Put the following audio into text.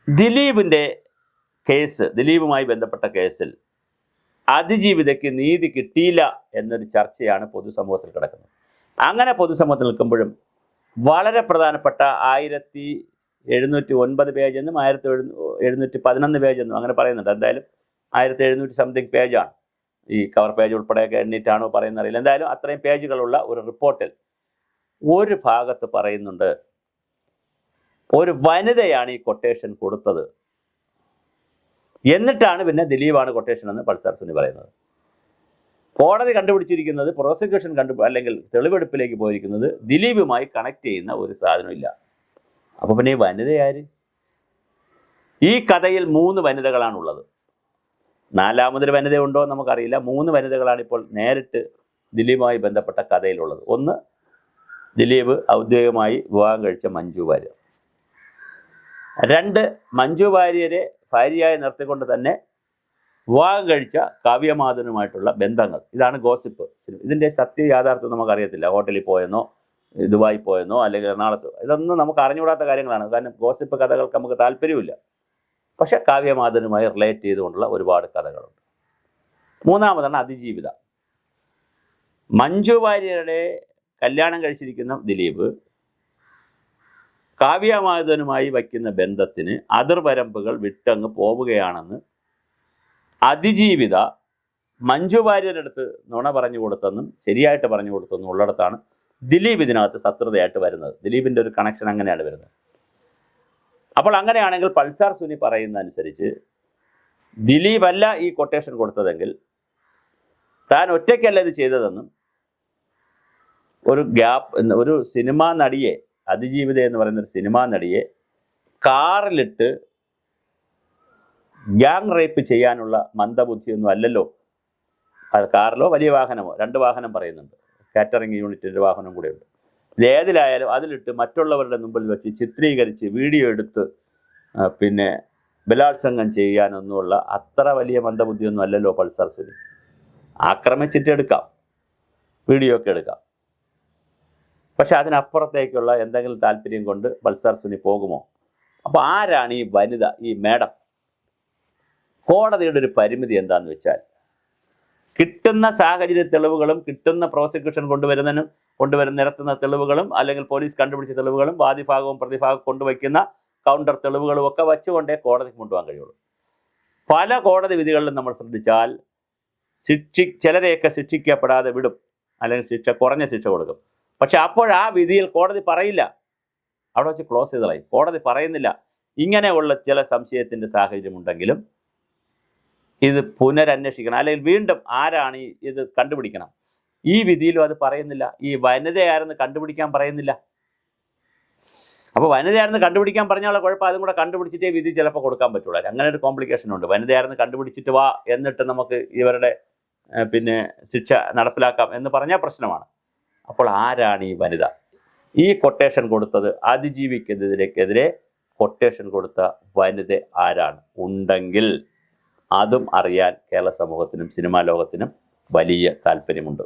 ദിലീപിൻ്റെ കേസ്, ദിലീപുമായി ബന്ധപ്പെട്ട കേസിൽ അതിജീവിതയ്ക്ക് നീതി കിട്ടിയില്ല എന്നൊരു ചർച്ചയാണ് പൊതുസമൂഹത്തിൽ കിടക്കുന്നത്. അങ്ങനെ പൊതുസമൂഹത്തിൽ നിൽക്കുമ്പോഴും വളരെ പ്രധാനപ്പെട്ട 1709 പേജെന്നും 1711 പേജെന്നും അങ്ങനെ പറയുന്നുണ്ട്. എന്തായാലും 1700 സംതിങ് പേജാണ്. ഈ കവർ പേജ് ഉൾപ്പെടെയൊക്കെ എണ്ണിട്ടാണോ പറയുന്നത് അറിയില്ല. എന്തായാലും അത്രയും പേജുകളുള്ള ഒരു റിപ്പോർട്ടിൽ ഒരു ഭാഗത്ത് പറയുന്നുണ്ട്, ഒരു വനിതയാണ് ഈ കൊട്ടേഷൻ കൊടുത്തത്. എന്നിട്ടാണ് പിന്നെ ദിലീപാണ് കൊട്ടേഷൻ എന്ന് പൾസാർ സുനി പറയുന്നത്. കോടതി കണ്ടുപിടിച്ചിരിക്കുന്നത്, പ്രോസിക്യൂഷൻ അല്ലെങ്കിൽ തെളിവെടുപ്പിലേക്ക് പോയിരിക്കുന്നത് ദിലീപുമായി കണക്ട് ചെയ്യുന്ന ഒരു സാധനമില്ല. അപ്പോൾ പിന്നെ ഈ വനിതയാര്? ഈ കഥയിൽ 3 വനിതകളാണുള്ളത്. 4മതൊരു വനിതയുണ്ടോ നമുക്കറിയില്ല. 3 വനിതകളാണ് ഇപ്പോൾ നേരിട്ട് ദിലീപുമായി ബന്ധപ്പെട്ട കഥയിലുള്ളത്. ഒന്ന്, ദിലീപ് ഔദ്യോഗികമായി വിവാഹം കഴിച്ച മഞ്ജു വാര്യർ. 2, മഞ്ജു വാര്യരെ ഭാര്യയായി നിർത്തിക്കൊണ്ട് തന്നെ വിവാഹം കഴിച്ച കാവ്യമാധവനുമായിട്ടുള്ള ബന്ധങ്ങൾ. ഇതാണ് ഗോസിപ്പ്. ഇതിൻ്റെ സത്യ യാഥാർത്ഥ്യം നമുക്കറിയത്തില്ല. ഹോട്ടലിൽ പോയെന്നോ ദുബായി പോയെന്നോ അല്ലെങ്കിൽ എറണാകുളത്ത്, ഇതൊന്നും നമുക്ക് അറിഞ്ഞുകൂടാത്ത കാര്യങ്ങളാണ്. കാരണം ഗോസിപ്പ് കഥകൾക്ക് നമുക്ക് താല്പര്യമില്ല. പക്ഷേ കാവ്യമാധവനുമായി റിലേറ്റ് ചെയ്തുകൊണ്ടുള്ള ഒരുപാട് കഥകളുണ്ട്. 3മതാണ് അതിജീവിത. മഞ്ജു വാര്യരുടെ കല്യാണം കഴിച്ചിരിക്കുന്ന ദിലീപ് കാവ്യമാധവനുമായി വയ്ക്കുന്ന ബന്ധത്തിന് അതിർവരമ്പുകൾ വിട്ടങ്ങ് പോവുകയാണെന്ന് അതിജീവിത മഞ്ജു വാര്യരുടെ അടുത്ത് നുണ പറഞ്ഞു കൊടുത്തെന്നും ശരിയായിട്ട് പറഞ്ഞു കൊടുത്തെന്നും ഉള്ളിടത്താണ് ദിലീപ് ഇതിനകത്ത് ശത്രുതയായിട്ട് വരുന്നത്. ദിലീപിൻ്റെ ഒരു കണക്ഷൻ അങ്ങനെയാണ് വരുന്നത്. അപ്പോൾ അങ്ങനെയാണെങ്കിൽ പൾസാർ സുനി പറയുന്ന അനുസരിച്ച് ദിലീപല്ല ഈ കൊട്ടേഷൻ കൊടുത്തതെങ്കിൽ താൻ ഒറ്റയ്ക്കല്ല ഇത് ചെയ്തതെന്നും ഒരു സിനിമാ നടിയെ, അതിജീവിത എന്ന് പറയുന്നൊരു സിനിമാ നടിയെ കാറിലിട്ട് ഗ്യാങ് റേപ്പ് ചെയ്യാനുള്ള മന്ദബുദ്ധിയൊന്നും അല്ലല്ലോ. കാറിലോ വലിയ വാഹനമോ, 2 വാഹനം പറയുന്നുണ്ട്, കാറ്ററിംഗ് യൂണിറ്റിൻ്റെ വാഹനം കൂടെയുണ്ട്. ഏതിലായാലും അതിലിട്ട് മറ്റുള്ളവരുടെ മുമ്പിൽ വെച്ച് ചിത്രീകരിച്ച് വീഡിയോ എടുത്ത് പിന്നെ ബലാത്സംഗം ചെയ്യാനൊന്നുമുള്ള അത്ര വലിയ മന്ദബുദ്ധിയൊന്നും അല്ലല്ലോ പൾസാർ സുനി. ആക്രമിച്ചിട്ട് എടുക്കാം, വീഡിയോ ഒക്കെ എടുക്കാം. പക്ഷെ അതിനപ്പുറത്തേക്കുള്ള എന്തെങ്കിലും താല്പര്യം കൊണ്ട് പൾസാർ സുനി പോകുമോ? അപ്പോൾ ആരാണ് ഈ വനിത, ഈ മേഡം? കോടതിയുടെ ഒരു പരിമിതി എന്താണെന്ന് വെച്ചാൽ, കിട്ടുന്ന സാഹചര്യ തെളിവുകളും കിട്ടുന്ന പ്രോസിക്യൂഷൻ നിരത്തുന്ന തെളിവുകളും അല്ലെങ്കിൽ പോലീസ് കണ്ടുപിടിച്ച തെളിവുകളും വാദിഭാഗവും പ്രതിഭാഗവും കൊണ്ടുവയ്ക്കുന്ന കൗണ്ടർ തെളിവുകളും ഒക്കെ വച്ചുകൊണ്ടേ കോടതിക്ക് കൊണ്ടുപോകാൻ കഴിയുള്ളൂ. പല കോടതി വിധികളിലും നമ്മൾ ശ്രദ്ധിച്ചാൽ ചിലരെയൊക്കെ ശിക്ഷിക്കപ്പെടാതെ വിടും, അല്ലെങ്കിൽ കുറഞ്ഞ ശിക്ഷ കൊടുക്കും. പക്ഷെ അപ്പോൾ ആ വിധിയിൽ കോടതി പറയില്ല, അവിടെ വെച്ച് ക്ലോസ് ചെയ്തതായി. കോടതി പറയുന്നില്ല ഇങ്ങനെയുള്ള ചില സംശയത്തിൻ്റെ സാഹചര്യമുണ്ടെങ്കിലും ഇത് പുനരന്വേഷിക്കണം, അല്ലെങ്കിൽ വീണ്ടും ആരാണ് ഇത് കണ്ടുപിടിക്കണം. ഈ വിധിയിലും അത് പറയുന്നില്ല. ഈ വനിതയാരെന്ന് കണ്ടുപിടിക്കാൻ പറയുന്നില്ല. അപ്പോൾ വനിതയാരെന്ന് കണ്ടുപിടിക്കാൻ പറഞ്ഞാലുള്ള കുഴപ്പം, അതും കൂടെ കണ്ടുപിടിച്ചിട്ടേ വിധി ചിലപ്പോൾ കൊടുക്കാൻ പറ്റുള്ളൂ. അങ്ങനെ ഒരു കോംപ്ലിക്കേഷൻ ഉണ്ട്. വനിതയാരെന്ന് കണ്ടുപിടിച്ചിട്ട് വാ, എന്നിട്ട് നമുക്ക് ഇവരുടെ പിന്നെ ശിക്ഷ നടപ്പിലാക്കാം എന്ന് പറഞ്ഞാൽ പ്രശ്നമാണ്. അപ്പോൾ ആരാണ് ഈ വനിത? ഈ കൊട്ടേഷൻ കൊടുത്തത്, അതിജീവിക്കെതിരെ കൊട്ടേഷൻ കൊടുത്ത വനിത ആരാണ്? ഉണ്ടെങ്കിൽ അതും അറിയാൻ കേരള സമൂഹത്തിനും സിനിമാ ലോകത്തിനും വലിയ താല്പര്യമുണ്ട്.